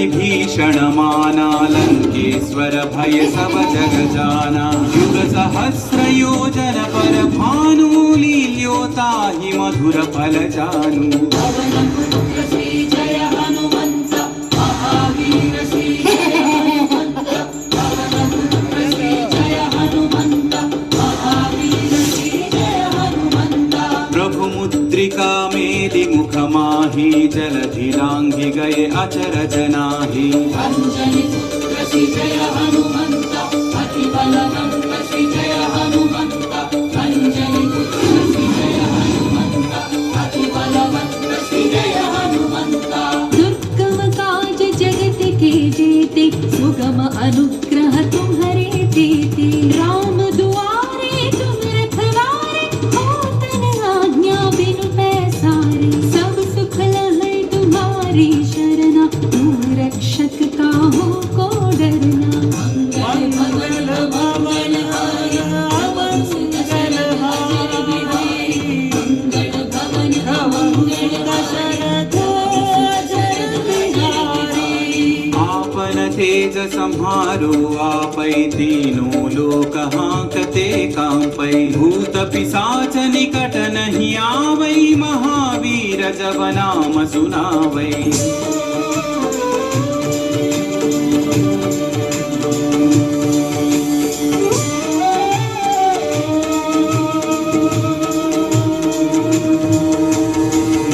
विभीषण माना लंकेश्वर भय सब जग जाना युग सहस्र योजन पर भानु लील्योता हि मधुर फल जानु मुद्रिका मेलि मुख माही जलधि लांघि गए अचरज नाही अंजनी पुत्र श्री जय हनुमंत अति बलवंत श्री जय हनुमंत अंजनी पुत्र श्री जय हनुमंत अति बलवंत श्री जय हनुमंत दुर्गम काज जगत के जेते सुगम अनुग्रह तुम्हारे देते राम दुआरे तुम रखवारे होतन आज्ञा बिनु पैसारे सब सुख लहै तुम्हारी शरणा तुम रक्षक काहू को डरना मंगल भवन हरि मंगल हाजर बिहारी मंगल भवन मंगल दशरथ जन बिहारी आपन तेज संहारो आपै तीनों लोक हांकते कांपै भूत पिशाच निकट नहीं आवै महावीर जब नाम सुनावै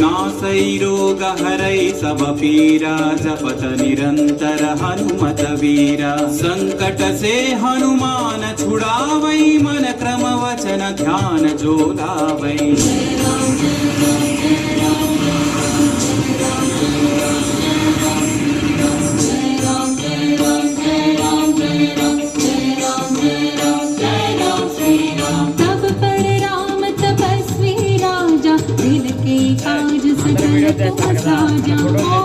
नासै रोग हरै सब पीरा जपत निरंतर हनुमत वीरा संकट से हनुमान छुड़ावै मन क्रम वचन ध्यान जो लावै तब पर राम तपस्वी राजा दिल के काज सजन को साजा